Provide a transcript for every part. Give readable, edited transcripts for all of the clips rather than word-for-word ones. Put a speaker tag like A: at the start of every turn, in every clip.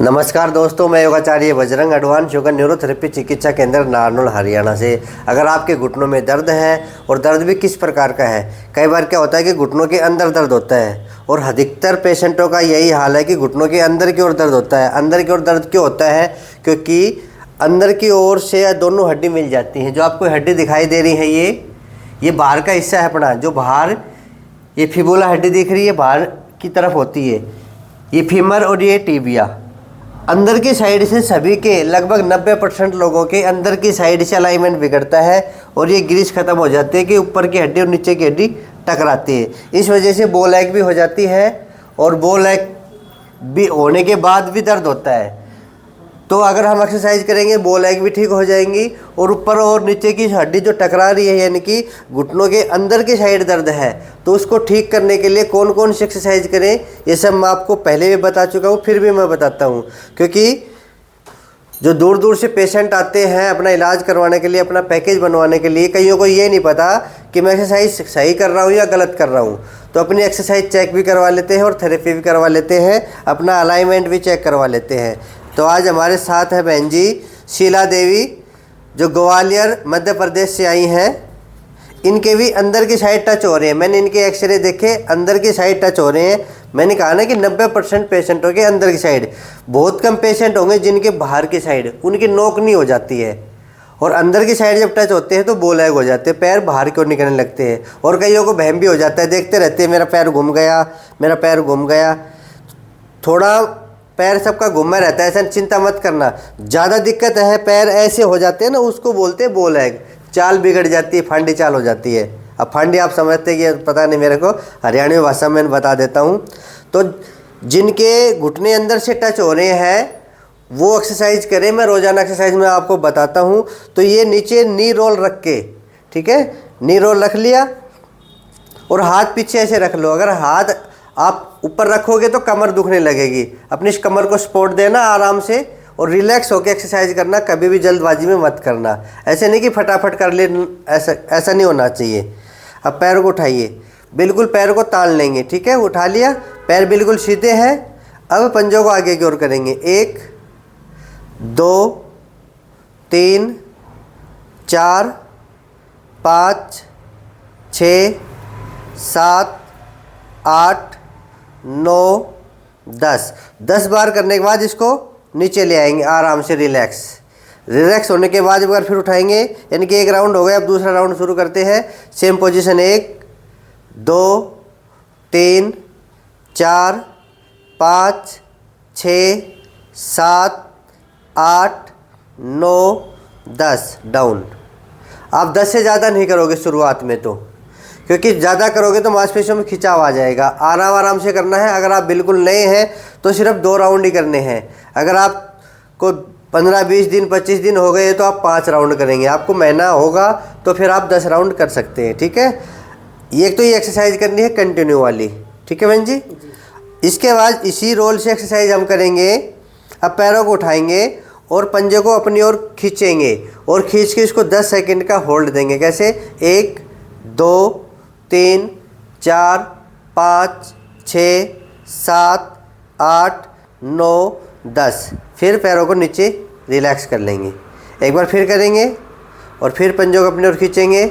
A: नमस्कार दोस्तों, मैं योगाचार्य बजरंग एडवांस योगा न्यूरोथेरेपी चिकित्सा केंद्र नारनौल हरियाणा से। अगर आपके घुटनों में दर्द है और दर्द भी किस प्रकार का है, कई बार क्या होता है कि घुटनों के अंदर दर्द होता है और अधिकतर पेशेंटों का यही हाल है कि घुटनों के अंदर की ओर दर्द होता है। अंदर की ओर दर्द क्यों होता है? क्योंकि अंदर की ओर से दोनों हड्डी मिल जाती हैं। जो आपको हड्डी दिखाई दे रही है ये बाहर का हिस्सा है अपना, जो बाहर ये फिबुला हड्डी दिख रही है बाहर की तरफ होती है, ये फीमर और ये टिबिया। अंदर की साइड से सभी के लगभग 90% लोगों के अंदर की साइड से अलाइनमेंट बिगड़ता है और ये ग्रीस खत्म हो जाती है कि ऊपर की हड्डी और नीचे की हड्डी टकराती है। इस वजह से बो लैग भी हो जाती है और बो लैग भी होने के बाद भी दर्द होता है। तो अगर हम एक्सरसाइज करेंगे बो लैग भी ठीक हो जाएंगी और ऊपर और नीचे की हड्डी जो टकरा रही है यानी कि घुटनों के अंदर की साइड दर्द है, तो उसको ठीक करने के लिए कौन कौन सी एक्सरसाइज करें ये सब मैं आपको पहले भी बता चुका हूँ, फिर भी मैं बताता हूँ। क्योंकि जो दूर दूर से पेशेंट आते हैं अपना इलाज करवाने के लिए, अपना पैकेज बनवाने के लिए, कईयों को ये नहीं पता कि मैं एक्सरसाइज सही कर रहा हूँ या गलत कर रहा हूँ। तो अपनी एक्सरसाइज चेक भी करवा लेते हैं और थेरेपी भी करवा लेते हैं, अपना अलाइनमेंट भी चेक करवा लेते हैं। तो आज हमारे साथ है बहन जी शीला देवी, जो ग्वालियर मध्य प्रदेश से आई हैं। इनके भी अंदर की साइड टच हो रहे हैं। मैंने इनके एक्सरे देखे, अंदर की साइड टच हो रहे हैं। मैंने कहा ना कि 90% पेशेंटों के अंदर की साइड, बहुत कम पेशेंट होंगे जिनके बाहर की साइड उनकी नोक नहीं हो जाती है और अंदर की साइड जब टच होते हैं तो बो लैग हो जाते हैं, पैर बाहर की ओर निकलने लगते हैं। और कईयों को वहम भी हो जाता है, देखते रहते हैं मेरा पैर घूम गया, मेरा पैर घूम गया। थोड़ा पैर सबका घूमा रहता है, ऐसा चिंता मत करना। ज़्यादा दिक्कत है पैर ऐसे हो जाते हैं ना, उसको बोलते हैं बो लैग। चाल बिगड़ जाती है, फांडी चाल हो जाती है। अब फांडी आप समझते हैं कि पता नहीं, मेरे को हरियाणवी भाषा में बता देता हूँ। तो जिनके घुटने अंदर से टच हो रहे हैं वो एक्सरसाइज करें। मैं रोज़ाना एक्सरसाइज में आपको बताता हूँ। तो ये नीचे नी रोल रख के, ठीक है, नी रोल रख लिया और हाथ पीछे ऐसे रख लो। अगर हाथ आप ऊपर रखोगे तो कमर दुखने लगेगी। अपनी इस कमर को सपोर्ट देना आराम से और रिलैक्स होकर एक्सरसाइज करना, कभी भी जल्दबाजी में मत करना। ऐसे नहीं कि फटाफट कर ले, ऐसा नहीं होना चाहिए। अब पैरों को उठाइए, बिल्कुल पैर को तान लेंगे, ठीक है, उठा लिया, पैर बिल्कुल सीधे हैं। अब पंजों को आगे की ओर करेंगे, 1 2 3 4 5 6 7 8 9 10 बार करने के बाद इसको नीचे ले आएंगे आराम से, रिलैक्स होने के बाद एक बार फिर उठाएंगे, यानी कि एक राउंड हो गया। अब दूसरा राउंड शुरू करते हैं। Same position, 1 2 3 4 5 6 7 8 9 10 down. आप 10 से ज़्यादा नहीं करोगे शुरुआत में, तो क्योंकि ज़्यादा करोगे तो मांसपेशियों में खिंचाव आ जाएगा। आराम से करना है। अगर आप बिल्कुल नए हैं तो सिर्फ 2 राउंड ही करने हैं। अगर आपको 15-20 दिन 25 दिन हो गए तो आप 5 राउंड करेंगे। आपको महीना होगा तो फिर आप 10 राउंड कर सकते हैं, ठीक है। ये तो ये एक्सरसाइज करनी है कंटिन्यू वाली, ठीक है बहन जी। इसके बाद इसी रोल से एक्सरसाइज हम करेंगे। अब पैरों को उठाएंगे और पंजे को अपनी ओर खींचेंगे और खींच के इसको 10 सेकंड का होल्ड देंगे। कैसे? 1 2 3 4 5 6 7 8 9 10। फिर पैरों को नीचे रिलैक्स कर लेंगे। एक बार फिर करेंगे और फिर पंजों को अपनी ओर खींचेंगे।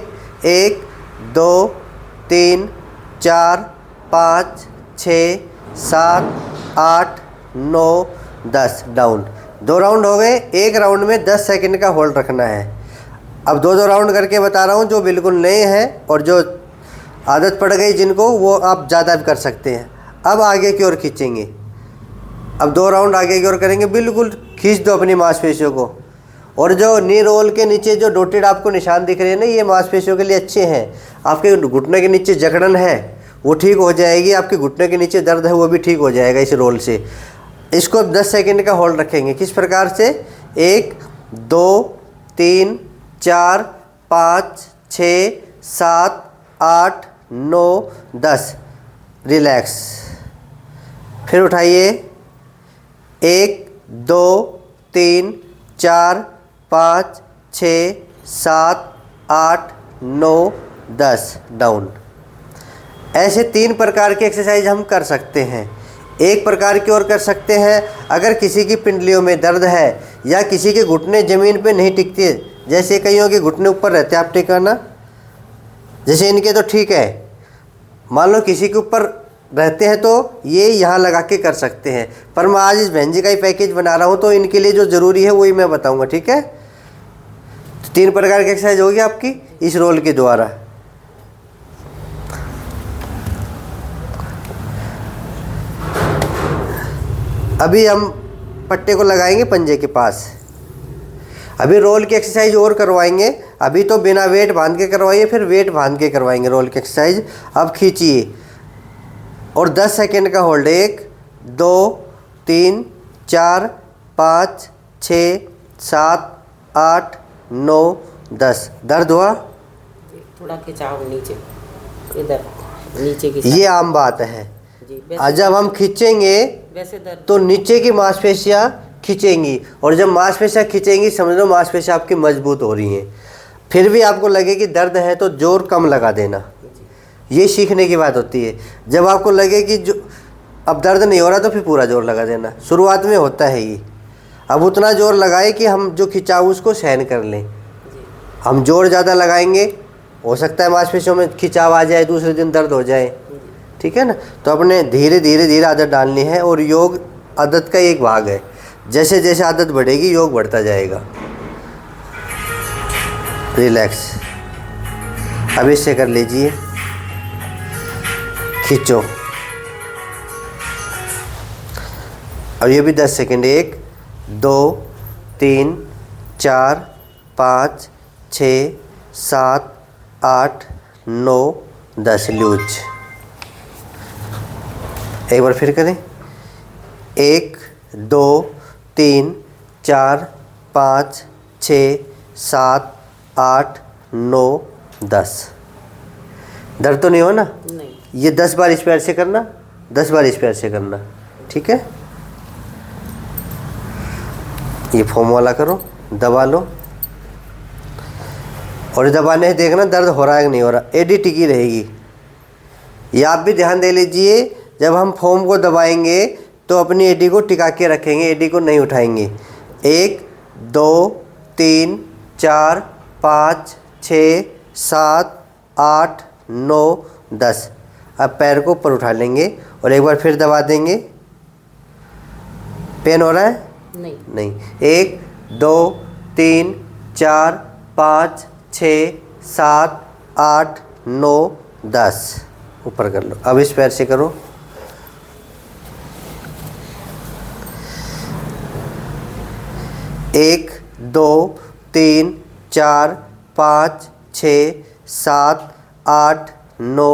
A: 1 2 3 4 5 6 7 8 9 10 डाउन। 2 राउंड हो गए। एक राउंड में 10 सेकंड का होल्ड रखना है। अब 2 राउंड करके बता रहा हूँ। जो बिल्कुल नए हैं और जो आदत पड़ गई जिनको, वो आप ज़्यादा भी कर सकते हैं। अब आगे की ओर खींचेंगे। अब 2 राउंड आगे की ओर करेंगे। बिल्कुल खींच दो अपनी मांसपेशियों को। और जो नी रोल के नीचे जो डॉटेड आपको निशान दिख रहे हैं ना, ये मांसपेशियों के लिए अच्छे हैं। आपके घुटने के नीचे जकड़न है वो ठीक हो जाएगी, आपके घुटने के नीचे दर्द है वो भी ठीक हो जाएगा इस रोल से। इसको अब 10 सेकंड का होल्ड रखेंगे। किस प्रकार से? 1 2 3 4 5 6 7 8 9 10 रिलैक्स। फिर उठाइए। 1 2 3 4 5 6 7 8 9 10 डाउन। ऐसे 3 प्रकार की एक्सरसाइज हम कर सकते हैं। एक प्रकार की और कर सकते हैं, अगर किसी की पिंडलियों में दर्द है या किसी के घुटने ज़मीन पे नहीं टिकते, जैसे कईयों के घुटने ऊपर रहते हैं, आप टिकाना, जैसे इनके तो ठीक है, मान लो किसी के ऊपर रहते हैं तो ये यहाँ लगा के कर सकते हैं। पर मैं आज इस बहन जी का ही पैकेज बना रहा हूँ तो इनके लिए जो ज़रूरी है वही मैं बताऊँगा, ठीक है। तो 3 प्रकार की एक्सरसाइज होगी आपकी इस रोल के द्वारा। अभी हम पट्टे को लगाएंगे पंजे के पास, अभी रोल की एक्सरसाइज और करवाएंगे। अभी तो बिना वेट बांध के करवाइए, फिर वेट बांध के करवाएंगे रोल की एक्सरसाइज। अब खींचिए और 10 सेकेंड का होल्ड, 1 2 3 4 5 6 7 8 9 10। दर्द हुआ?
B: थोड़ा खिंचाव नीचे, इधर नीचे की
A: ये आम बात है। आज जब हम खींचेंगे
B: वैसे दर्द
A: तो नीचे की मांसपेशियाँ खींचेंगी, और जब मांसपेशियाँ खींचेंगी समझ लो मांसपेशियाँ आपकी मजबूत हो रही हैं। फिर भी आपको लगे कि दर्द है तो जोर कम लगा देना, ये सीखने की बात होती है। जब आपको लगे कि जो अब दर्द नहीं हो रहा तो फिर पूरा जोर लगा देना। शुरुआत में होता है ये, अब उतना जोर लगाए कि हम जो खिंचाव उसको सहन कर लें। हम जोर ज़्यादा लगाएंगे, हो सकता है मांसपेशियों में खिंचाव आ जाए, दूसरे दिन दर्द हो जाए, ठीक है ना। तो अपने धीरे धीरे धीरे आदत डालनी है, और योग आदत का एक भाग है। जैसे जैसे आदत बढ़ेगी योग बढ़ता जाएगा। रिलैक्स, अब इससे कर लीजिए, खींचो, और ये भी 10 सेकेंड, 1 2 3 4 5 6 7 8 9 10। लूज, एक बार फिर करें, 1 2 3 4 5 6 7 8 9 10। दर्द तो नहीं हो ना?
B: नहीं।
A: ये 10 बार इस पैर से करना, 10 बार इस पैर से करना, ठीक है। ये फोम वाला करो, दबा लो, और दबाने से देखना दर्द हो रहा है कि नहीं हो रहा। एडी टिकी रहेगी। ये आप भी ध्यान दे लीजिए, जब हम फोम को दबाएंगे तो अपनी एडी को टिका के रखेंगे, एडी को नहीं उठाएंगे। 1 2 3 4 5 6 7 8 9 10। अब पैर को ऊपर उठा लेंगे और एक बार फिर दबा देंगे। पेन हो रहा है? नहीं। 1 2 3 4 5 6 7 8 9 10। ऊपर कर लो। अब इस पैर से करो। एक 2 3 4 5 6 7 8 9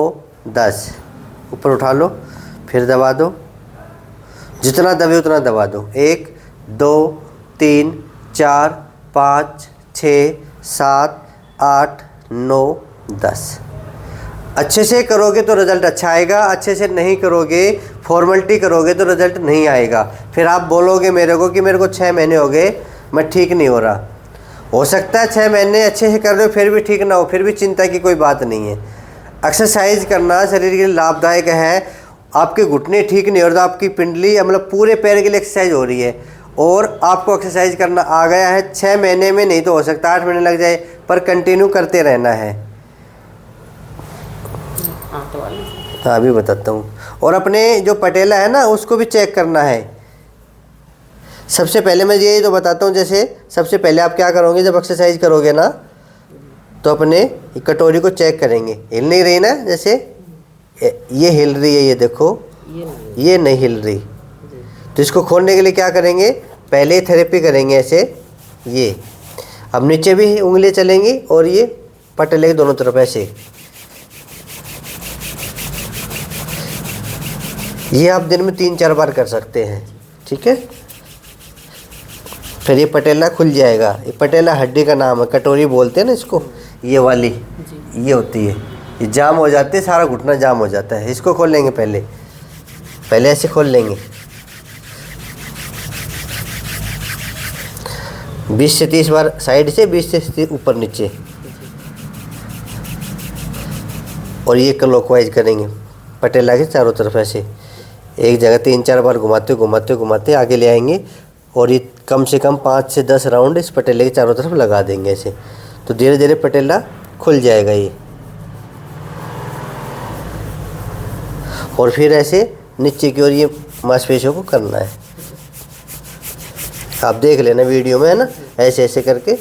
A: 10। ऊपर उठा लो, फिर दबा दो, जितना दबे उतना दबा दो। 1 2 3 4 5 6 7 8 9 10। अच्छे से करोगे तो रिज़ल्ट अच्छा आएगा, अच्छे से नहीं करोगे, फॉर्मेलिटी करोगे तो रिज़ल्ट नहीं आएगा। फिर आप बोलोगे मेरे को कि मेरे को 6 महीने हो गए, मैं ठीक नहीं हो रहा। हो सकता है 6 महीने अच्छे से कर रहे हो फिर भी ठीक ना हो, फिर भी चिंता की कोई बात नहीं है। एक्सरसाइज करना शरीर के लिए लाभदायक है। आपके घुटने ठीक नहीं हो रहा, आपकी पिंडली मतलब पूरे पैर के लिए एक्सरसाइज हो रही है, और आपको एक्सरसाइज करना आ गया है। 6 महीने में नहीं तो हो सकता 8 महीने लग जाए, पर कंटिन्यू करते रहना है। हाँ अभी बताता हूँ। और अपने जो पटेला है ना उसको भी चेक करना है। सबसे पहले मैं ये तो बताता हूँ, जैसे सबसे पहले आप क्या करोगे, जब एक्सरसाइज करोगे ना तो अपने कटोरी को चेक करेंगे। हिल नहीं रही ना, जैसे ये हिल रही है, ये देखो ये नहीं हिल रही, तो इसको खोलने के लिए क्या करेंगे, पहले थेरेपी करेंगे ऐसे। ये अब नीचे भी उंगलियां चलेंगी और ये पटेले के दोनों तरफ ऐसे। ये आप दिन में 3-4 बार कर सकते हैं, ठीक है। फिर ये पटेला खुल जाएगा। ये पटेला हड्डी का नाम है, कटोरी बोलते हैं ना इसको। ये वाली ये होती है, ये जाम हो जाती है, सारा घुटना जाम हो जाता है। इसको खोल लेंगे, पहले ऐसे खोल लेंगे। 20 से 30 बार साइड से, 20 से 30 ऊपर नीचे, और ये क्लॉकवाइज करेंगे पटेला के चारों तरफ ऐसे। एक जगह 3-4 बार घुमाते घुमाते घुमाते आगे ले आएंगे और ये कम से कम 5 से 10 राउंड इस पटेले के चारों तरफ लगा देंगे ऐसे, तो धीरे धीरे पटेला खुल जाएगा ये। और फिर ऐसे नीचे की ओर ये मांसपेशियों को करना है। आप देख लेना वीडियो में, है ना, ऐसे ऐसे करके।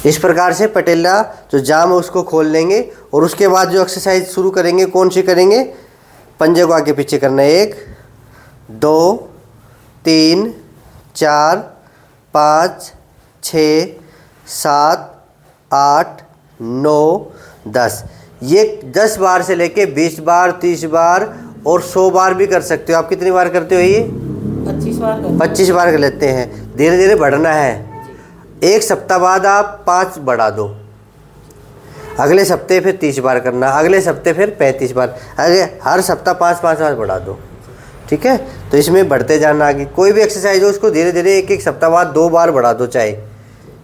A: इस प्रकार से पटेला जो जाम है उसको खोल लेंगे और उसके बाद जो एक्सरसाइज शुरू करेंगे कौन सी करेंगे, पंजे को आगे पीछे करना है। 1 2 3 4 5 6 7 8 9 10। ये 10 बार से लेके 20 बार 30 बार और 100 बार भी कर सकते हो। आप कितनी बार करते हो ये?
B: 25 बार
A: 25 बार कर लेते हैं। धीरे धीरे बढ़ना है। एक सप्ताह बाद आप 5 बढ़ा दो, अगले सप्ते फिर 30 बार करना, अगले सप्ते फिर 35 बार, अगले हर सप्ताह 5-5 बार बढ़ा दो। ठीक है, तो इसमें बढ़ते जाना आगे। कोई भी एक्सरसाइज हो उसको धीरे धीरे एक सप्ताह बाद 2 बार बढ़ा दो चाहे।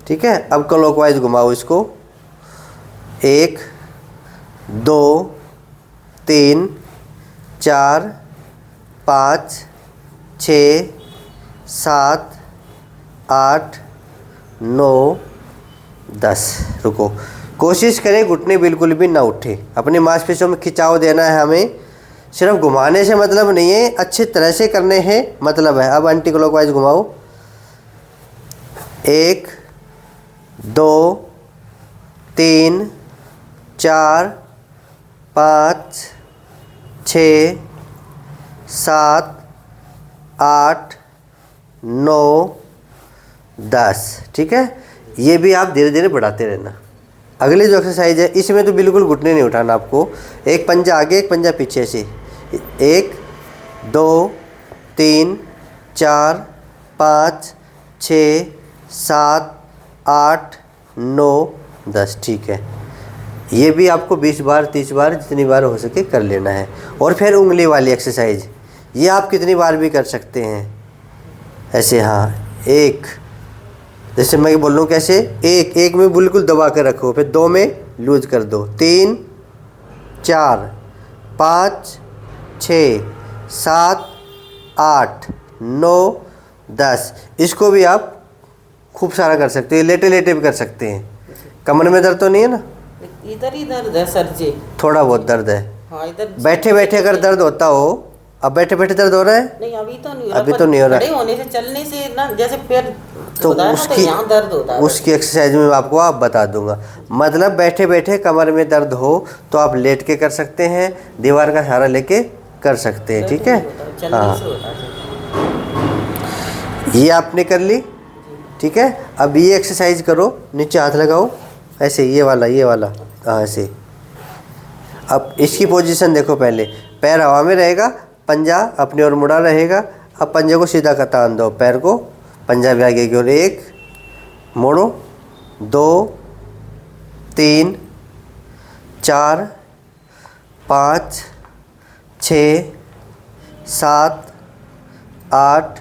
A: ठीक है, अब क्लॉकवाइज घुमाओ इसको। 1 2 3 4 5 6 7 8 9 10। रुको, कोशिश करें घुटने बिल्कुल भी ना उठे। अपनी मांसपेशियों में खिंचाव देना है हमें, सिर्फ घुमाने से मतलब नहीं है, अच्छी तरह से करने हैं मतलब है। अब एंटी क्लॉकवाइज घुमाओ। 1 2 3 4 5 6 7 8 9 10। ठीक है, ये भी आप धीरे धीरे बढ़ाते रहना। अगली जो एक्सरसाइज है इसमें तो बिल्कुल घुटने नहीं उठाना आपको। एक पंजा आगे एक पंजा पीछे से। 1 2 3 4 5 6 7 8 9 10। ठीक है, ये भी आपको 20 बार 30 बार जितनी बार हो सके कर लेना है। और फिर उंगली वाली एक्सरसाइज, ये आप कितनी बार भी कर सकते हैं ऐसे। हाँ, 1, जैसे मैं बोल रहा हूँ कैसे, 1 में बिल्कुल दबा कर रखो, फिर 2 में लूज कर दो, 3 4 5 6 7 8 9 10। इसको भी आप खूब सारा कर सकते हैं, लेटे लेटे भी कर सकते हैं। कमर में दर्द तो नहीं है ना?
B: इधर ही दर्द है सर जी,
A: थोड़ा बहुत दर्द है।
B: हाँ इधर।
A: बैठे बैठे अगर दर्द होता हो, अब बैठे बैठे दर्द हो रहा है?
B: नहीं अभी तो नहीं हो रहा,
A: अभी तो नहीं हो रहा।
B: खड़े होने से चलने से ना जैसे पैर
A: तो
B: होता है ना, तो यहाँ दर्द होता है।
A: उसकी एक्सरसाइज में आपको आप बता दूंगा। मतलब बैठे बैठे कमर में दर्द हो तो आप लेट के कर सकते हैं, दीवार का सहारा लेके कर सकते हैं। ठीक है, हाँ, ये आपने कर ली। ठीक है, अब ये एक्सरसाइज करो, नीचे हाथ लगाओ ऐसे, ये वाला हाँ ऐसे। अब इसकी पोजीशन देखो, पहले पैर हवा में रहेगा, पंजा अपनी ओर मुड़ा रहेगा। अब पंजे को सीधा तान दो, पैर को, पंजा भी आगे की ओर। 1 मोड़ो, 2 3 4 5 6 7 8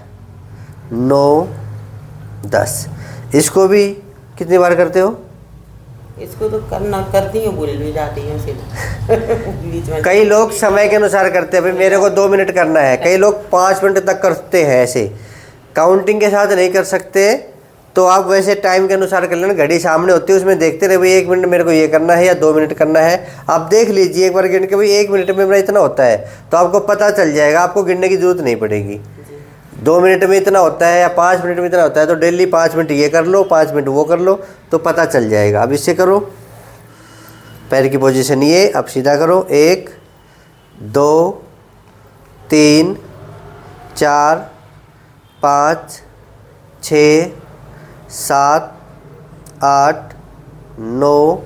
A: 9 10। इसको भी कितनी बार करते हो?
B: इसको तो करती हूँ, भूल भी जाती हूँ बीच में।
A: कई लोग समय के अनुसार करते हैं, भाई मेरे को 2 मिनट करना है। कई लोग 5 मिनट तक करते हैं ऐसे। काउंटिंग के साथ नहीं कर सकते तो आप वैसे टाइम के अनुसार कर लेना। घड़ी सामने होती है, उसमें देखते रहे भाई 1 मिनट मेरे को ये करना है या 2 मिनट करना है। आप देख लीजिए एक बार गिन के, भाई 1 मिनट में मेरा इतना होता है, तो आपको पता चल जाएगा, आपको गिनने की जरूरत नहीं पड़ेगी। 2 मिनट में इतना होता है या 5 मिनट में इतना होता है, तो डेली 5 मिनट ये कर लो, 5 मिनट वो कर लो, तो पता चल जाएगा। अब इससे करो, पैर की पोजीशन ये, अब सीधा करो। 1 2 3 4 5 6 7 8 9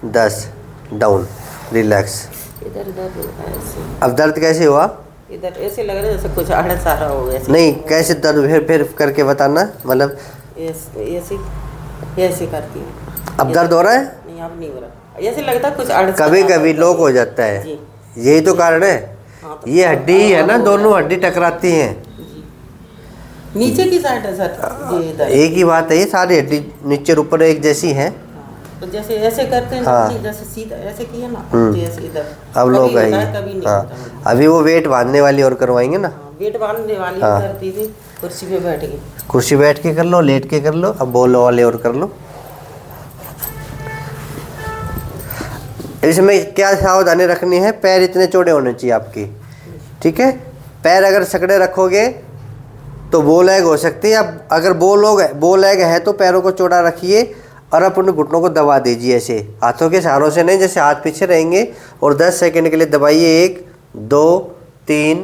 A: 10। Down, relax.
B: इधर दर्द होता है ऐसे।
A: अब दर्द कैसे हुआ?
B: इधर ऐसे लग रहा है जैसे कुछ आड़ा सारा हो गया।
A: नहीं, कैसे दर्द, फिर करके बताना। मतलब
B: ऐसे करती हूँ।
A: अब दर्द हो रहा है?
B: नहीं अब नहीं हो रहा, ऐसे लगता है कुछ आड़ा।
A: कभी कभी लॉक हो जाता है, यही तो कारण है।
B: हाँ, तो
A: ये हड्डी है ना, दोनों हड्डी टकराती हैं।
B: नीचे की साइड है सर, ये इधर
A: एक ही बात है, ये सारी हड्डी नीचे और ऊपर एक जैसी हैं।
B: तो जैसे ऐसे करते हैं
A: हाँ।
B: नहीं, जैसे सीधा ऐसे किया ना तो ऐसे इधर
A: अब
B: कभी
A: लोग
B: होता है,
A: आएंगे।
B: कभी नहीं
A: हाँ,
B: होता मतलब।
A: अभी वो वेट बांधने वाली और करवाएंगे ना।
B: हाँ, वेट बांधने वाली
A: हाँ।
B: करती थी, कुर्सी पे बैठ गई।
A: कुर्सी बैठ के कर लो, लेट के कर लो, अब बॉल वाले और कर लो। इसमें क्या सावधानी रखनी है, पैर इतने चौड़े होने चाहिए आपकी, ठीक है। पैर अगर सकड़े रखोगे तो बो लैग हो सकती है। अब अगर बो लैग है तो पैरों को चौड़ा रखिए और अपने घुटनों को दबा दीजिए, ऐसे हाथों के सहारों से नहीं, जैसे हाथ पीछे रहेंगे और 10 सेकंड के लिए दबाइए। 1 2 3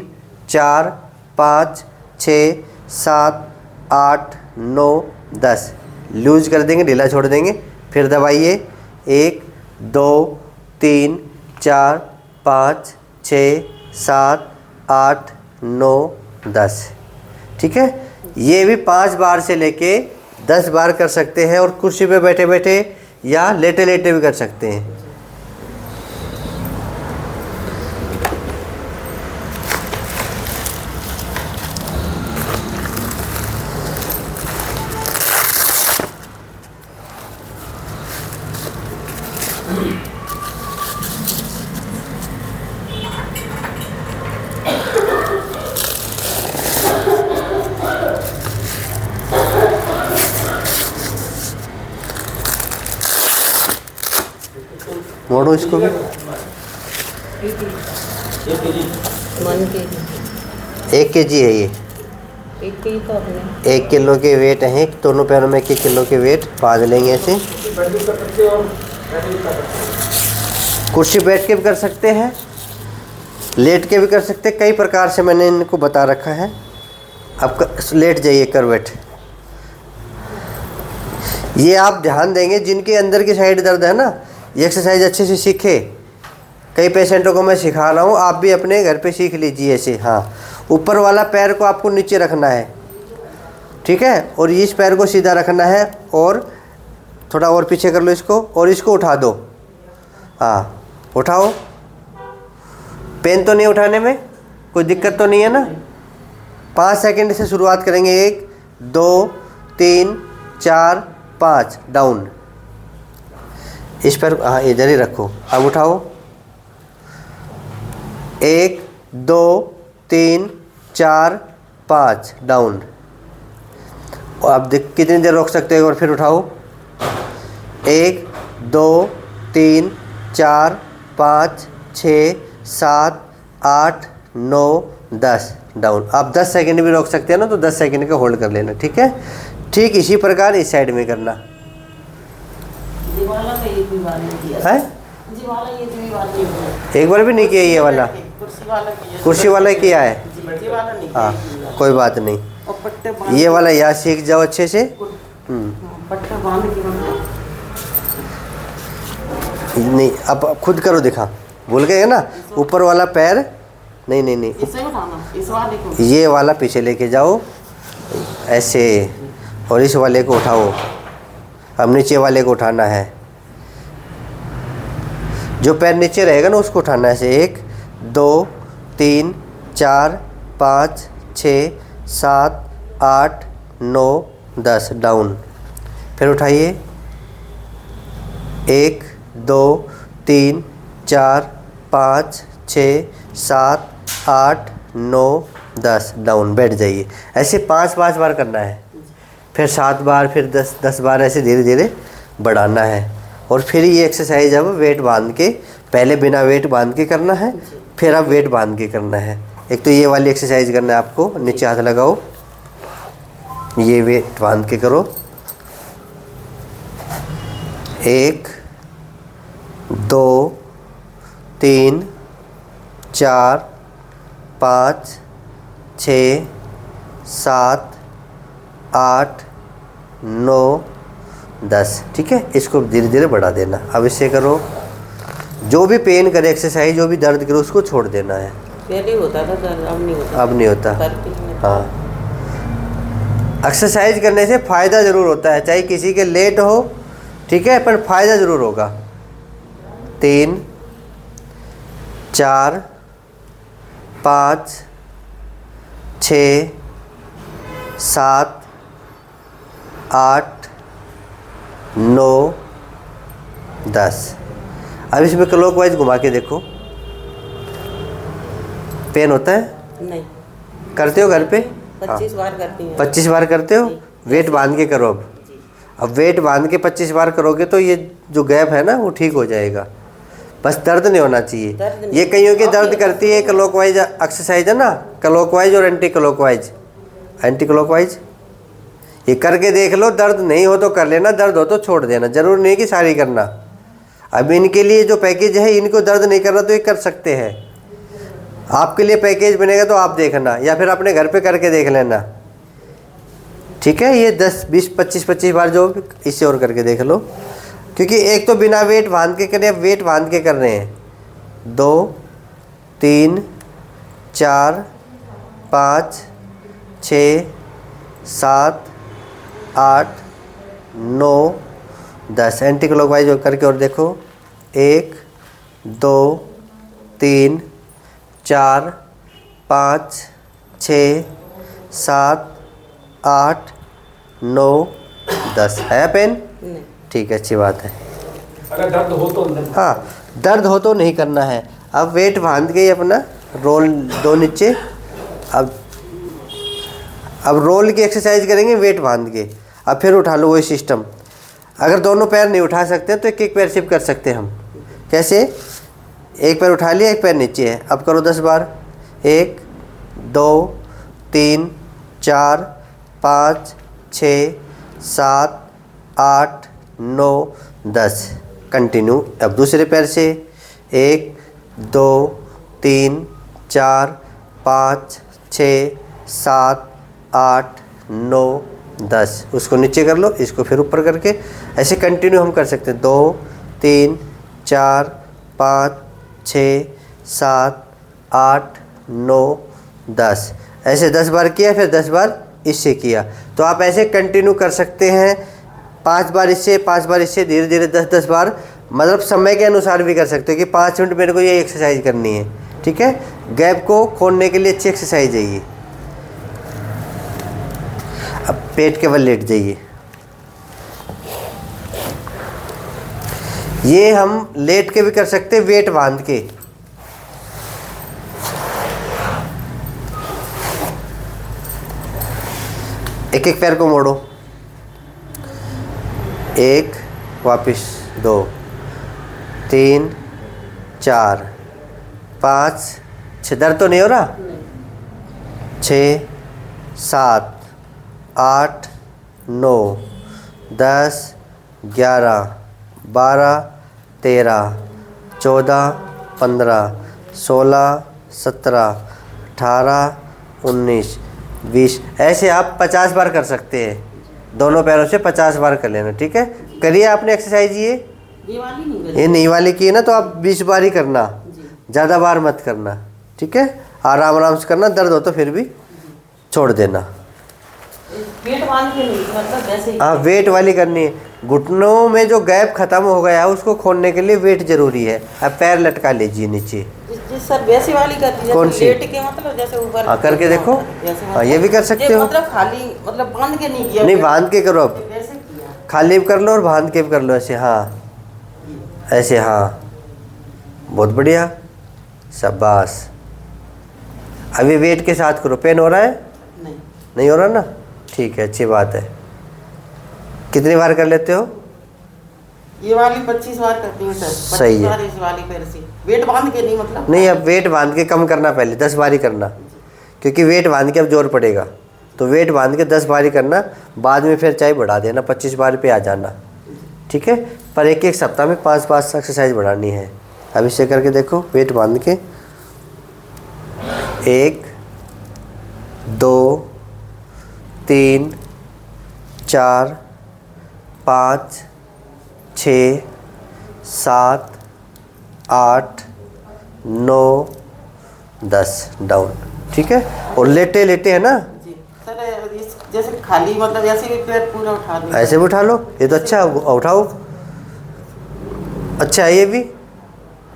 A: 4 5 6 7 8 9 10। लूज कर देंगे, ढीला छोड़ देंगे, फिर दबाइए। 1 2 3 4 5 6 7 8 9 10, ठीक है। ये भी 5 बार से लेके 10 बार कर सकते हैं और कुर्सी पे बैठे बैठे या लेटे लेटे भी कर सकते हैं। मोड़ो इसको भी।
B: मन के
A: 1 kg है ये,
B: 1 केजी तो अपने
A: 1 किलो के वेट हैं, दोनों पैरों में 1 किलो के वेट बांध लेंगे ऐसे। कुर्सी बैठ के भी कर सकते हैं, लेट के भी कर सकते हैं, कई प्रकार से मैंने इनको बता रखा है। अब लेट जाइए करवट। ये आप ध्यान देंगे जिनके अंदर की साइड दर्द है ना, ये एक्सरसाइज अच्छे से सीखे। कई पेशेंटों को मैं सिखा रहा हूँ, आप भी अपने घर पे सीख लीजिए ऐसे। हाँ, ऊपर वाला पैर को आपको नीचे रखना है, ठीक है, और इस पैर को सीधा रखना है और थोड़ा और पीछे कर लो इसको और इसको उठा दो। हाँ, उठाओ। पेन तो नहीं उठाने में, कोई दिक्कत तो नहीं है ना। 5 सेकंड से शुरुआत करेंगे। 1 2 3 4 5, डाउन। इस पर हाँ इधर ही रखो। अब उठाओ। 1 2 3 4 5, डाउन। और अब कितनी देर रोक सकते हो और फिर उठाओ। 1 2 3 4 5 6 7 8 9 10, डाउन। आप 10 सेकंड भी रोक सकते हैं ना, तो 10 सेकंड का होल्ड कर लेना, ठीक है। ठीक इसी प्रकार इस साइड में करना
B: जीवाला का एक भी बार नहीं किया
A: है।
B: जीवाला एक भी बार नहीं किया,
A: एक बार भी नहीं किया ये वाला,
B: कुर्सी वाला किया,
A: कुर्सी वाला किया है।
B: जीवाला नहीं किया।
A: हाँ, कोई बात नहीं।
B: और पट्टे बांध
A: ये वाला यहाँ सीख जाओ अच्छे से।
B: पट्टा बांध के बनना।
A: नहीं, अब खुद करो, दिखा। भूल गए ना, ऊपर वाला पैर नहीं नहीं नहीं,
B: इसे उठाना, इस वाले को
A: ये वाला पीछे लेके जाओ ऐसे, और इस वाले को उठाओ। अब नीचे वाले को उठाना है, जो पैर नीचे रहेगा ना उसको उठाना है ऐसे। 1 2 3 4 5 6 7 8 9 10, डाउन। फिर उठाइए। 1 2 3 4 5 6 7 8 9 10, डाउन। बैठ जाइए। ऐसे 5 बार करना है, फिर 7 बार, फिर 10 बार, ऐसे धीरे धीरे बढ़ाना है। और फिर ये एक्सरसाइज अब वेट बांध के, पहले बिना वेट बांध के करना है, फिर अब वेट बांध के करना है। एक तो ये वाली एक्सरसाइज करना है आपको, नीचे हाथ लगाओ, ये वेट बांध के करो। 1 2 3 4 5 6 7 8 9 10, ठीक है। इसको धीरे धीरे बढ़ा देना। अब इससे करो, जो भी पेन करे एक्सरसाइज, जो भी दर्द करे उसको छोड़ देना है।
B: पहले होता था दर्द, अब नहीं होता।
A: अब नहीं होता।
B: करते हैं।
A: हाँ, एक्सरसाइज करने से फ़ायदा ज़रूर होता है, चाहे किसी के लेट हो, ठीक है, पर फ़ायदा ज़रूर होगा। 3 4 5 6 7 8 9 10। अब इसमें क्लॉकवाइज घुमा के देखो, पेन होता है?
B: नहीं,
A: करते हो घर पे?
B: 25 बार करती हूँ।
A: 25 बार करते हो?
B: जी।
A: वेट बांध के करो अब।
B: जी।
A: अब वेट बांध के 25 बार करोगे तो ये जो गैप है ना वो ठीक हो जाएगा। बस दर्द नहीं होना चाहिए।
B: दर्द नहीं।
A: ये कईयों के दर्द करती है क्लॉकवाइज एक्सरसाइज है ना, क्लॉकवाइज और एंटी क्लॉकवाइज। एंटी क्लॉकवाइज ये करके देख लो, दर्द नहीं हो तो कर लेना, दर्द हो तो छोड़ देना, जरूर नहीं कि सारी करना। अब इनके लिए जो पैकेज है, इनको दर्द नहीं करना तो ये कर सकते हैं। आपके लिए पैकेज बनेगा तो आप देखना, या फिर अपने घर पे करके देख लेना, ठीक है। ये 10, 20, 25 बार जो इससे और करके देख लो, क्योंकि एक तो बिना वेट बांध के करें, वेट बांध के कर रहे हैं। 2, 3, 4, 5, 6, 7, 8, 9, 10 एंटी क्लॉकवाइज करके और देखो। 1, 2, 3, 4, 5, 6, 7, 8, 9, 10 है पेन?
B: नहीं।
A: ठीक है, अच्छी बात है।
C: अगर दर्द हो तो नहीं।
A: हाँ, दर्द हो तो नहीं करना है। अब वेट बांध के अपना रोल दो नीचे। अब रोल की एक्सरसाइज करेंगे वेट बांध के। अब फिर उठा लो वही सिस्टम। अगर दोनों पैर नहीं उठा सकते तो एक पैर शिफ्ट कर सकते हैं हम। कैसे? एक पैर उठा लिया, एक पैर नीचे है। अब करो 10 बार। 1, 2, 3, 4, 5, 6, 7, 8, 9, 10 कंटिन्यू। अब दूसरे पैर से 1, 2, 3, 4, 5, 6, 7, 8, 9, 10 उसको नीचे कर लो, इसको फिर ऊपर करके ऐसे कंटिन्यू हम कर सकते हैं। 2, 3, 4, 5, 6, 7, 8, 9, 10 ऐसे 10 बार किया, फिर 10 बार इससे किया। तो आप ऐसे कंटिन्यू कर सकते हैं। 5 बार इससे, 5 बार इससे, धीरे धीरे 10-10 बार, मतलब समय के अनुसार भी कर सकते हो कि 5 मिनट मेरे को ये एक्सरसाइज करनी है, ठीक है। गैप को खोलने के लिए अच्छी एक्सरसाइज है ये। अब पेट के बल लेट जाइए। ये हम लेट के भी कर सकते हैं, वेट बांध के। एक एक पैर को मोड़ो। 1, वापिस 2, 3, 4, 5, 6 दर्द तो नहीं हो रहा? 6, 7, 8, 9, 10, 11, 12, 13, 14, 15, 16, 17, 18, 19, 20 ऐसे आप 50 बार कर सकते हैं। दोनों पैरों से 50 बार कर लेना, ठीक है। करिए आपने एक्सरसाइज
B: ये वाली नहीं करी।
A: ये नहीं वाली की है ना, तो आप 20 बार ही करना, ज़्यादा बार मत करना, ठीक है। आराम आराम से करना, दर्द हो तो फिर भी छोड़ देना।
B: वेट बांध के नहीं, मतलब वैसे ही।
A: हाँ, वेट वाली करनी है। घुटनों में जो गैप खत्म हो गया है उसको खोलने के लिए वेट जरूरी है। अब पैर लटका लीजिए नीचे।
B: जिस सर वैसी वाली करती है,
A: कौन
B: जैसे
A: सी?
B: लेट के, मतलब जैसे ऊपर।
A: हाँ, करके देखो।
B: जैसे
A: हाँ, ये भी कर सकते हो।
B: मतलब खाली, मतलब बांध के नहीं किया।
A: नहीं, बांध के करो। अब
B: वैसे किया।
A: खाली भी कर लो और बांध के भी कर लो, ऐसे। हाँ, ऐसे। हाँ, बहुत बढ़िया, शाबाश। अभी वेट के साथ करो। पेन हो रहा है?
B: नहीं।
A: नहीं हो रहा ना? ठीक है, अच्छी बात है। कितनी बार कर लेते हो?
B: ये वाली 25 बार करती हूँ सर।
A: सही
B: 25
A: है।
B: बार इस वाली पैर से। वेट बांध के नहीं, मतलब।
A: नहीं, अब वेट बांध के कम करना, पहले 10 बार ही करना, क्योंकि वेट बांध के अब जोर पड़ेगा। तो वेट बांध के 10 बार ही करना, बाद में फिर चाहे बढ़ा देना, 25 बार पे आ जाना, ठीक है। पर एक एक सप्ताह में 5-5 एक्सरसाइज बढ़ानी है। अब इसे करके देखो, वेट बांध के। 1, 2, 3, 4, 5, 6, 7, 8, 9, 10 डाउन, ठीक है। और लेटे लेटे है ना,
B: जी सर, जैसे खाली, मतलब ऐसे भी पैर पूरा उठा दूँ।
A: ऐसे भी उठा लो। ये तो अच्छा, उठाओ, अच्छा है ये भी।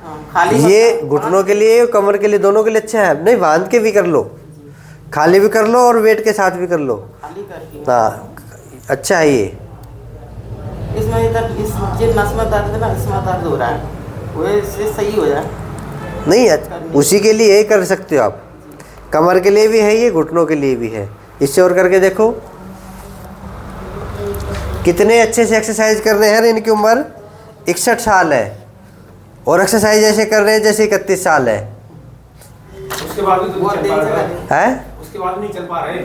B: हाँ, खाली
A: ये
B: मतलब
A: घुटनों के लिए, कमर के लिए, दोनों के लिए अच्छा है। नहीं, बांध के भी कर लो, खाली भी कर लो और वेट के साथ भी कर लो।
B: खाली करके।
A: हाँ, अच्छा है ये।
B: इसमें इधर इस जिन नस में दर्द है ना, इसमें दर्द हो रहा है, वो इससे सही हो जाए।
A: नहीं, उसी के लिए यही कर सकते हो आप। कमर के लिए भी है ये, घुटनों के लिए भी है। इससे और करके देखो कितने अच्छे से एक्सरसाइज कर रहे हैं। इनकी उम्र 61 साल है और एक्सरसाइज ऐसे कर रहे हैं जैसे 31 साल है।
C: उसके बाद भी तो
B: बहुत
C: नहीं
B: देर
C: चल
B: से
C: पा
B: कर
C: रहे।
B: रहे हैं।
A: हैं
C: उसके बाद नहीं चल पा रहे।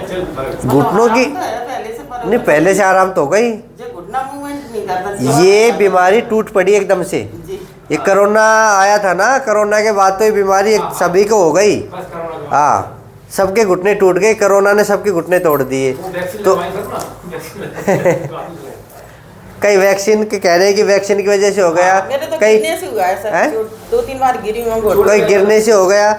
C: चल पा रहे।
A: घुटनों की
B: आराम तो है पहले से, पर
A: नहीं, पहले से आराम तो हो गई।
B: जो घुटना मूवमेंट नहीं करता,
A: ये बीमारी टूट पड़ी एकदम से।
B: जी।
A: ये कोरोना आया था ना, कोरोना के बाद तो ये बीमारी सभी को हो गई।
C: बस कोरोना के बाद।
A: हाँ, सबके घुटने टूट गए, कोरोना ने सबके घुटने तोड़ दिए।
C: वो वैक्सीन
A: तो
C: लगवाई सर ना, वैक्सीन।
A: कई वैक्सीन के कह रहे हैं कि वैक्सीन की वजह से हो गया,
B: मेरे तो
A: कई
B: गिरने से हुआ है सर,
A: हैं?
B: 2-3 बार गिरी हूँ घुटने।
A: कोई गिरने से हो गया।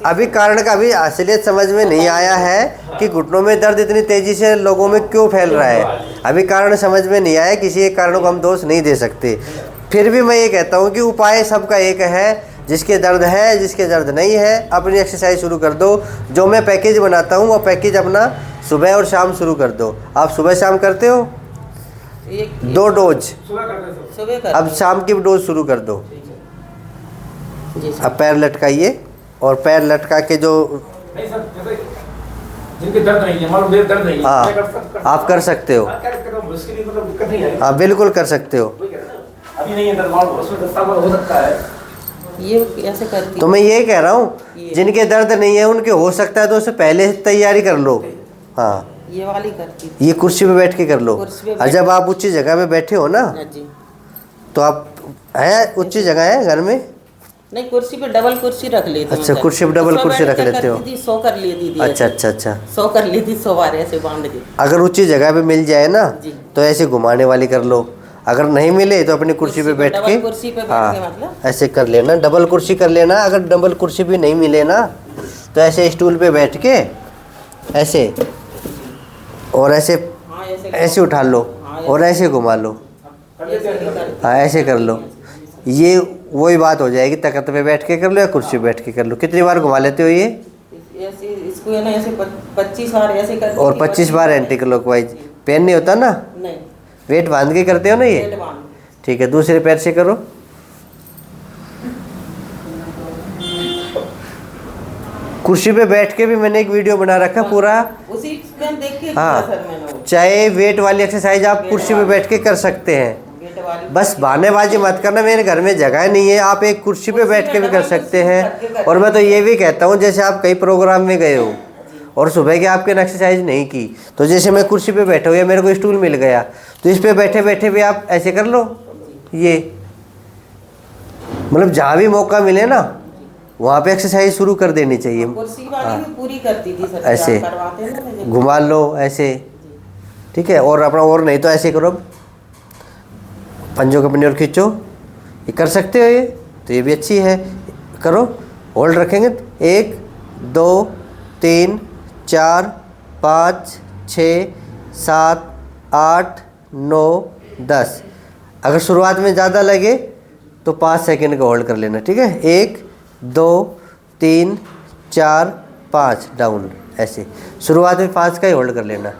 A: अभी कारण का अभी असलियत समझ में नहीं आया है कि घुटनों में दर्द इतनी तेजी से लोगों में क्यों फैल रहा है। अभी कारण समझ में नहीं आया, किसी एक कारण को हम दोष नहीं दे सकते। फिर भी मैं ये कहता हूँ कि उपाय सबका एक है। जिसके दर्द है, जिसके दर्द नहीं है, अपनी एक्सरसाइज शुरू कर दो। जो मैं पैकेज बनाता हूँ वो पैकेज अपना सुबह और शाम शुरू कर दो। आप सुबह शाम करते हो, 2 डोज।
C: सुबह करते थे।
B: सुबह कर
A: अब शाम की डोज शुरू कर दो।
B: जी सर।
A: अब पैर लटकाइए और पैर लटका के जो
C: नहीं सर, जैसे जिनके दर्द नहीं है, मान लो मेरे दर्द नहीं है,
A: हाँ,
C: मैं कर
A: आप कर सकते हो।
C: हाँ, कर उसके लिए मतलब दिक्कत नहीं है।
A: हाँ, बिल्कुल कर सकते हो।
C: वही कह रहे हैं ना। अभी नहीं है दर्द, मान लो उसमें 10 साल बाद हो सकता है।
B: ये ऐसे करती
A: तो मैं यही कह रहा हूँ, जिनके दर्द नहीं है उनके हो सकता है तो उससे पहले से तैयारी कर लो। हाँ,
B: ये वाली करती थी।
A: ये कुर्सी पे बैठ के कर लो।
B: कुर्सी पे
A: और जब आप ऊंची जगह पे बैठे हो ना,
B: हाँ जी।
A: तो आप है ऊंची जगह है घर में?
B: नहीं, कुर्सी पे डबल कुर्सी रख लेती हूँ
A: अच्छा,
B: सर।
A: कुर्सी पे डबल
B: उसमें
A: कुर्सी
B: बैठ
A: रख
B: के
A: लेते हो।
B: करती थी, 100 कर लेती थी
A: अच्छा
B: ऐसे।
A: अच्छा अच्छा।
B: 100 कर लेती, 100 बार ऐसे बांध के।
A: अगर ऊंची जगह पे मिल जाए ना
B: जी।
A: तो ऐसे घुमाने वाली कर लो। अगर नहीं मिले तो अपनी कुर्सी पे बैठ के,
B: डबल कुर्सी पे बैठ के
A: हाँ,
B: मतलब?
A: ऐसे कर लेना। डबल कुर्सी कर लेना। अगर डबल कुर्सी भी नहीं मिले ना तो ऐसे स्टूल पे बैठ के ऐसे और ऐसे
B: हाँ,
A: ऐसे उठा लो और ऐसे घुमा लो। हाँ, ऐसे कर लो। ये वही बात हो जाएगी। तख्त पे बैठ के कर लो या कुर्सी पे बैठ के कर लो। कितनी बार घुमा लेते हो ये?
B: ऐसे इसको है ना, ऐसे 25 बार ऐसे करती
A: और
B: थी,
A: 25 बार एंटी क्लॉकवाइज। पेन नहीं होता ना,
B: नहीं,
A: वेट बांध के करते हो ना ये?
B: पेट बांध।
A: ठीक है, दूसरे पैर से करो। कुर्सी पे बैठ के भी मैंने एक वीडियो बना रखा पूरा।
B: उसी में देख के
A: हाँ,
B: किया सर मैंने वो।
A: चाहे वेट वाली एक्सरसाइज आप कुर्सी पे बैठ के कर सकते हैं।
B: पेट वाली।
A: बस बहानेबाजी मत करना, मेरे घर में जगह नहीं है। आप एक कुर्सी पे बैठ के भी कर सकते हैं। और मैं तो ये भी कहता हूँ, जैसे आप कई प्रोग्राम में गए हो और सुबह के आपके एक्सरसाइज नहीं की, तो जैसे मैं कुर्सी पे बैठा हूँ या मेरे को स्टूल मिल गया तो इस पे बैठे बैठे भी आप ऐसे कर लो। ये मतलब जहाँ भी मौका मिले ना वहाँ पे एक्सरसाइज शुरू कर देनी चाहिए।
B: कुर्सी वाली भी पूरी करती थी सर।
A: ऐसे
B: करवाते हैं ना मुझे।
A: घुमा लो ऐसे, ठीक है। और अपना और नहीं तो ऐसे करो, पंजों को अपनी ओर खींचो। ये कर सकते हो ये, तो ये भी अच्छी है। करो, होल्ड रखेंगे। 1 2 3 4 5 6 7 8 9 10। अगर शुरुआत में ज़्यादा लगे तो 5 सेकंड का होल्ड कर लेना, ठीक है। 1 2 3 4 5 डाउन, ऐसे शुरुआत में 5 का ही होल्ड कर लेना,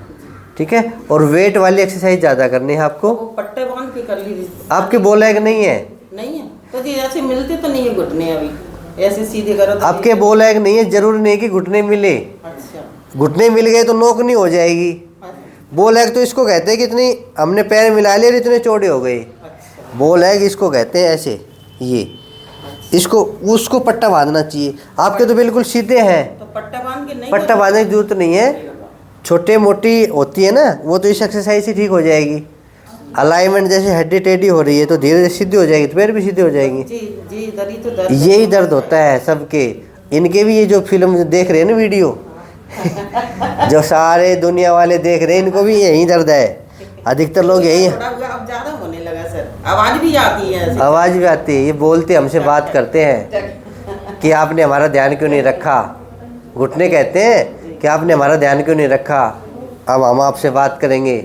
A: ठीक है। और वेट वाली एक्सरसाइज ज़्यादा करनी है आपको।
B: वो पट्टे बांध के कर ली थी।
A: आपके बो लेग नहीं है?
B: नहीं है तो जी, ऐसे मिलते तो नहीं है घुटने अभी। ऐसे सीधे करो तो
A: आपके बो लेग नहीं है, जरूरी नहीं कि घुटने मिले।
B: अच्छा।
A: घुटने मिल गए तो नोक नहीं हो जाएगी। बो लेग तो इसको कहते हैं कि इतनी हमने पैर मिला लिए और इतने चौड़े हो गए।
B: अच्छा।
A: बो लेग इसको कहते हैं ऐसे। ये इसको उसको पट्टा बांधना चाहिए। आपके तो बिल्कुल सीधे हैं।
B: तो पट्टा बांध के नहीं
A: पट्टा बांधने की जरूरत नहीं है। छोटे मोटी होती है ना, वो तो इस एक्सरसाइज से ठीक हो जाएगी। अलाइनमेंट जैसे हड्डी टेढ़ी हो रही है तो धीरे धीरे सीधी हो जाएगी, तो पैर भी सीधे हो जाएंगी।
B: जी जी, दरी तो दर्द।
A: यही दर्द होता है सबके। इनके भी ये जो फिल्म देख रहे हैं ना, वीडियो जो सारे दुनिया वाले देख रहे हैं, इनको भी यही दर्द है। अधिकतर लोग यही
B: थोड़ा अब ज्यादा होने लगा सर, आवाज भी आती है ऐसे।
A: आवाज़ भी आती है। ये बोलते हमसे बात करते हैं कि आपने हमारा ध्यान क्यों नहीं रखा। घुटने कहते हैं कि आपने हमारा ध्यान क्यों नहीं रखा, अब हम आपसे बात करेंगे।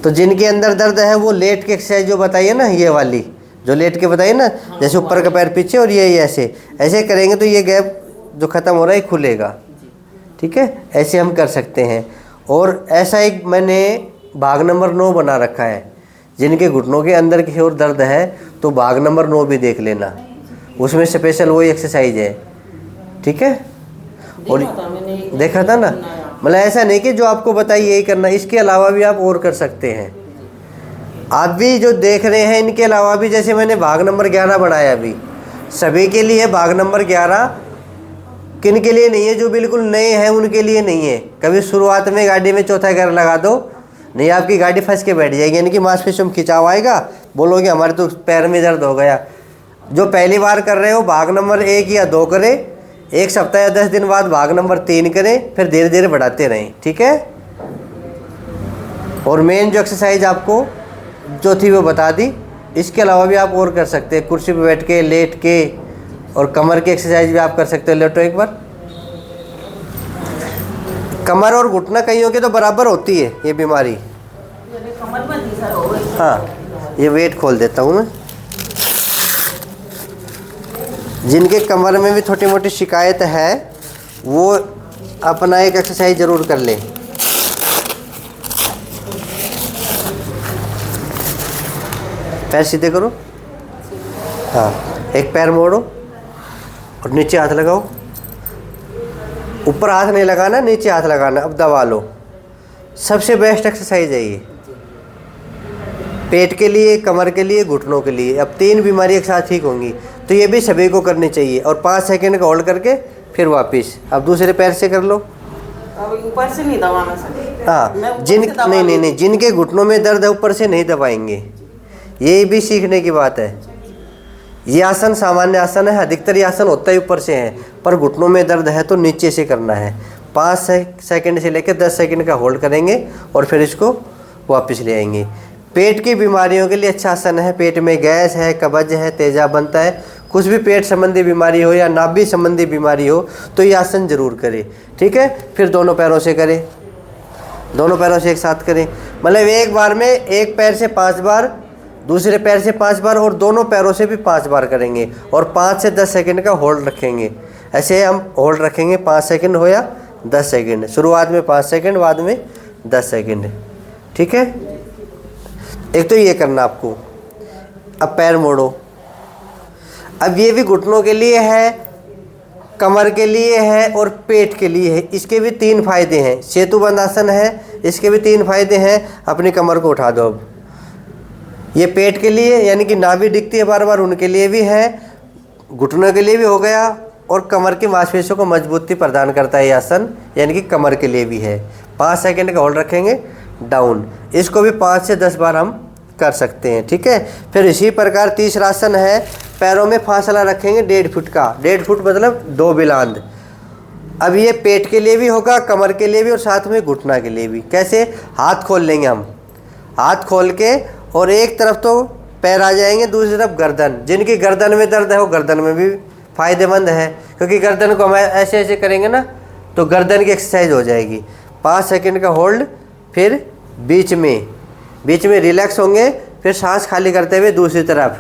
A: तो जिनके अंदर दर्द है वो लेट के एक्सरसाइज जो बताइए ना, ये वाली जो लेट के बताइए ना, जैसे ऊपर का पैर पीछे और ये ऐसे ऐसे करेंगे तो ये गैप जो ख़त्म हो रहा है खुलेगा, ठीक है। ऐसे हम कर सकते हैं। और ऐसा एक मैंने भाग नंबर 9 बना रखा है। जिनके घुटनों के अंदर की ओर दर्द है तो भाग नंबर 9 भी देख लेना, उसमें स्पेशल वही एक्सरसाइज है। ठीक है, और देखा था ना, मतलब ऐसा नहीं कि जो आपको बताइए यही करना, इसके अलावा भी आप और कर सकते हैं। आप भी जो देख रहे हैं इनके अलावा भी, जैसे मैंने भाग नंबर 11 बनाया अभी, सभी के लिए भाग नंबर 11 किन के लिए नहीं है, जो बिल्कुल नए हैं उनके लिए नहीं है। कभी शुरुआत में गाड़ी में चौथा गियर लगा दो, नहीं आपकी गाड़ी फंस के बैठ जाएगी, यानी कि मांसपेशियों में खिंचाव आएगा, बोलोगे हमारे तो पैर में दर्द हो गया। जो पहली बार कर रहे हो भाग नंबर 1 या 2 करें, 1 सप्ताह या 10 दिन बाद भाग नंबर 3 करें, फिर धीरे धीरे बढ़ाते रहें। ठीक है, और मेन जो एक्सरसाइज आपको जो थी वो बता दी, इसके अलावा भी आप और कर सकते हैं, कुर्सी पे बैठ के, लेट के, और कमर की एक्सरसाइज भी आप कर सकते हो। लेटो एक बार। कमर और घुटना कईयों के तो बराबर होती है ये बीमारी। हाँ, ये वेट खोल देता हूँ मैं। जिनके कमर में भी छोटी मोटी शिकायत है वो अपना एक एक्सरसाइज ज़रूर कर लें। पैर सीधे करो, हाँ, एक पैर मोड़ो और नीचे हाथ लगाओ। ऊपर हाथ नहीं लगाना, नीचे हाथ लगाना। अब दबा लो। सबसे बेस्ट एक्सरसाइज है ये, पेट के लिए, कमर के लिए, घुटनों के लिए। अब 3 बीमारी एक साथ ठीक होंगी, तो ये भी सभी को करनी चाहिए। और 5 सेकंड का होल्ड करके फिर वापस। अब दूसरे पैर से कर लो।
B: अब ऊपर से नहीं दबाना सर।
A: हाँ, नहीं, जिनके घुटनों में दर्द है ऊपर से नहीं दबाएंगे, ये भी सीखने की बात है। ये आसन सामान्य आसन है, अधिकतर ये आसन होता ही ऊपर से है, पर घुटनों में दर्द है तो नीचे से करना है। 5 सेकंड से लेकर 10 सेकंड का होल्ड करेंगे और फिर इसको वापस ले आएंगे। पेट की बीमारियों के लिए अच्छा आसन है। पेट में गैस है, कब्ज है, तेजाब बनता है, कुछ भी पेट संबंधी बीमारी हो या नाभि संबंधी बीमारी हो तो ये आसन जरूर करें। ठीक है, फिर दोनों पैरों से करें, दोनों पैरों से एक साथ करें। मतलब एक बार में एक पैर से 5 बार, दूसरे पैर से 5 बार और दोनों पैरों से भी 5 बार करेंगे और 5 से 10 सेकंड का होल्ड रखेंगे। ऐसे हम होल्ड रखेंगे 5 सेकंड हो या 10 सेकंड। शुरुआत में 5 सेकंड, बाद में 10 सेकंड। ठीक है, एक तो ये करना आपको। अब पैर मोड़ो। अब ये भी घुटनों के लिए है, कमर के लिए है और पेट के लिए है। इसके भी 3 फायदे हैं। सेतुबंध आसन है, इसके भी 3 फायदे हैं। अपनी कमर को उठा दो। अब ये पेट के लिए, यानी कि नाभि दिखती है बार बार, उनके लिए भी है, घुटनों के लिए भी हो गया, और कमर की मांसपेशियों को मजबूती प्रदान करता है ये आसन, यानी कि कमर के लिए भी है। 5 सेकंड का होल्ड रखेंगे, डाउन। इसको भी 5 से 10 बार हम कर सकते हैं। ठीक है, फिर इसी प्रकार तीसरा आसन है, पैरों में फासला रखेंगे 1.5 फुट का। 1.5 फुट मतलब 2 बिलांद। अब ये पेट के लिए भी होगा, कमर के लिए भी, और साथ में घुटना के लिए भी। कैसे? हाथ खोल लेंगे हम, हाथ खोल के, और एक तरफ तो पैर आ जाएंगे, दूसरी तरफ गर्दन। जिनकी गर्दन में दर्द है वो गर्दन में भी फ़ायदेमंद है, क्योंकि गर्दन को हम ऐसे ऐसे करेंगे ना तो गर्दन की एक्सरसाइज हो जाएगी। 5 सेकंड का होल्ड, फिर बीच में रिलैक्स होंगे, फिर सांस खाली करते हुए दूसरी तरफ,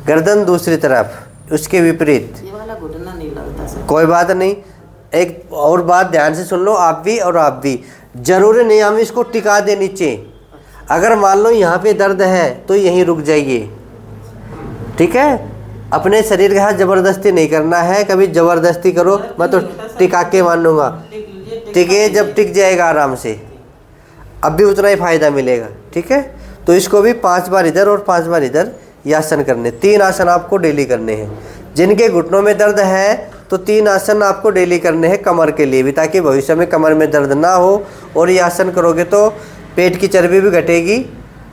A: गर्दन दूसरी तरफ, उसके विपरीत।
B: ये वाला घुटना नहीं लगता सर।
A: कोई बात नहीं। एक और बात ध्यान से सुन लो, आप भी और आप भी। जरूरी नहीं हम इसको टिका दें नीचे। अगर मान लो यहाँ पे दर्द है तो यहीं रुक जाइए। ठीक है, अपने शरीर के साथ ज़बरदस्ती नहीं करना है। कभी ज़बरदस्ती करो मैं तो टिका के मान लूँगा, टिके जब टिक जाएगा आराम से, अब भी उतना ही फ़ायदा मिलेगा। ठीक है, तो इसको भी 5 बार इधर और 5 बार इधर ये आसन करने। 3 आसन आपको डेली करने हैं। जिनके घुटनों में दर्द है तो 3 आसन आपको डेली करने हैं कमर के लिए भी, ताकि भविष्य में कमर में दर्द ना हो। और ये आसन करोगे तो पेट की चर्बी भी घटेगी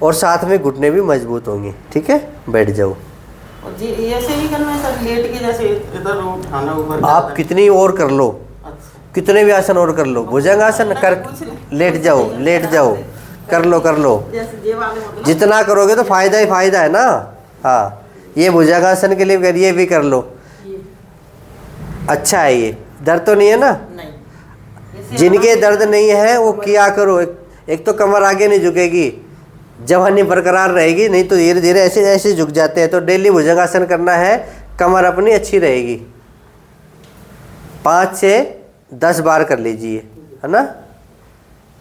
A: और साथ में घुटने भी मजबूत होंगे। ठीक है, बैठ जाओ।
B: और जी ऐसे ही करना है सर, लेट के जैसे इधर उठाना ऊपर।
A: आप कितनी और कर लो, कितने भी आसन और कर लो। भुजंगासन कर, लेट जाओ, कर लो। जितना करोगे तो फायदा ही फायदा है ना। हाँ, ये भुजंगासन के लिए करिए, भी कर लो, अच्छा है। ये दर्द तो नहीं है ना?
B: नहीं।
A: जिनके दर्द नहीं है वो किया करो। एक तो कमर आगे नहीं झुकेगी, जवानी बरकरार रहेगी, नहीं तो धीरे धीरे ऐसे ऐसे झुक जाते हैं। तो डेली भुजंगासन करना है, कमर अपनी अच्छी रहेगी। 5 से 10 बार कर लीजिए, है ना।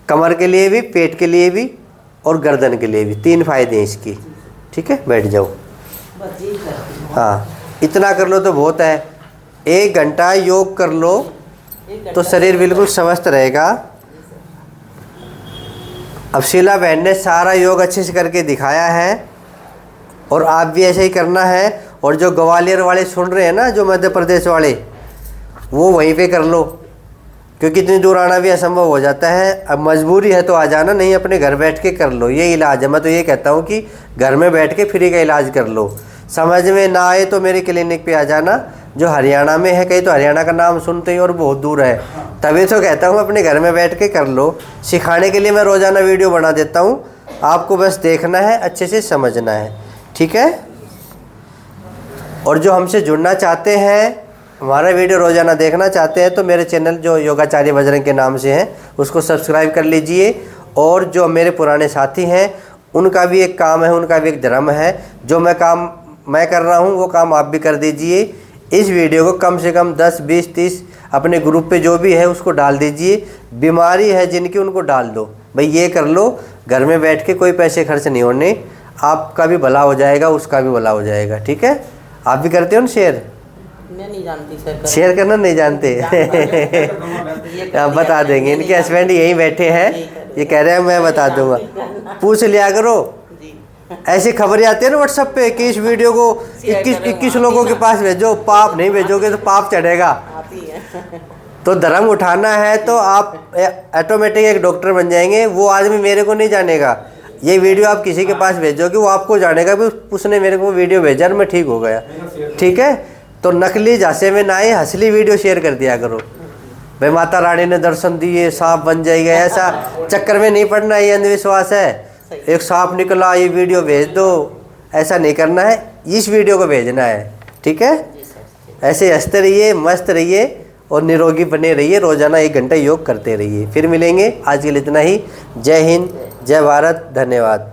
A: कमर के लिए भी, पेट के लिए भी और गर्दन के लिए भी 3 फायदे हैं इसकी। ठीक है, बैठ जाओ।
B: बस यही करती हूँ।
A: हाँ, इतना कर लो तो बहुत है। 1 घंटा योग कर लो तो शरीर बिल्कुल स्वस्थ रहेगा। अब शीला बहन ने सारा योग अच्छे से करके दिखाया है और आप भी ऐसे ही करना है। और जो ग्वालियर वाले सुन रहे हैं ना, जो मध्य प्रदेश वाले, वो वहीं पे कर लो, क्योंकि इतनी दूर आना भी असंभव हो जाता है। अब मजबूरी है तो आ जाना, नहीं अपने घर बैठ के कर लो, ये इलाज है। मैं तो ये कहता हूँ कि घर में बैठ के फ्री का इलाज कर लो। समझ में ना आए तो मेरे क्लिनिक पे आ जाना, जो हरियाणा में है। कहीं तो हरियाणा का नाम सुनते ही और बहुत दूर है, तभी तो कहता हूँ अपने घर में बैठ के कर लो। सिखाने के लिए मैं रोज़ाना वीडियो बना देता हूँ, आपको बस देखना है, अच्छे से समझना है। ठीक है। और जो हमसे जुड़ना चाहते हैं, हमारा वीडियो रोज़ाना देखना चाहते हैं, तो मेरे चैनल जो योगाचार्य बजरंग के नाम से है उसको सब्सक्राइब कर लीजिए। और जो मेरे पुराने साथी हैं, उनका भी एक काम है, उनका भी एक धर्म है। जो काम मैं कर रहा हूँ वो काम आप भी कर दीजिए। इस वीडियो को कम से कम 10, 20, 30 अपने ग्रुप पे जो भी है उसको डाल दीजिए। बीमारी है जिनकी, उनको डाल दो, भाई ये कर लो। घर में बैठ के कोई पैसे खर्च नहीं होने, आपका भी भला हो जाएगा, उसका भी भला हो जाएगा। ठीक है। आप भी करते हो ना शेयर?
B: मैं नहीं जानती
A: शेयर करना नहीं जानते। बता देंगे, इनके हस्बैंड यहीं बैठे हैं, ये कह रहे हैं मैं बता दूंगा। पूछ लिया करो। ऐसी खबरें आती है ना व्हाट्सएप पे कि इस वीडियो को 21 लोगों के पास भेजो, पाप नहीं भेजोगे तो पाप चढ़ेगा। तो धर्म उठाना है तो आप ऑटोमेटिक एक डॉक्टर बन जाएंगे। वो आदमी मेरे को नहीं जानेगा, ये वीडियो आप किसी के पास भेजोगे वो आपको जानेगा भी उसने मेरे को वीडियो भेजा और मैं ठीक हो गया। ठीक है। तो नकली झांसे में ना आए, असली वीडियो शेयर कर दिया करो। भाई माता रानी ने दर्शन दिए, सांप बन जाएगा, ऐसा चक्कर में नहीं पड़ना, ये अंधविश्वास है। एक सांप निकला, ये वीडियो भेज दो, ऐसा नहीं करना है, इस वीडियो को भेजना है। ठीक है। ऐसे हंसते रहिए, मस्त रहिए और निरोगी बने रहिए। रोजाना 1 घंटा योग करते रहिए। फिर मिलेंगे, आज के लिए इतना ही। जय हिंद, जय भारत, धन्यवाद।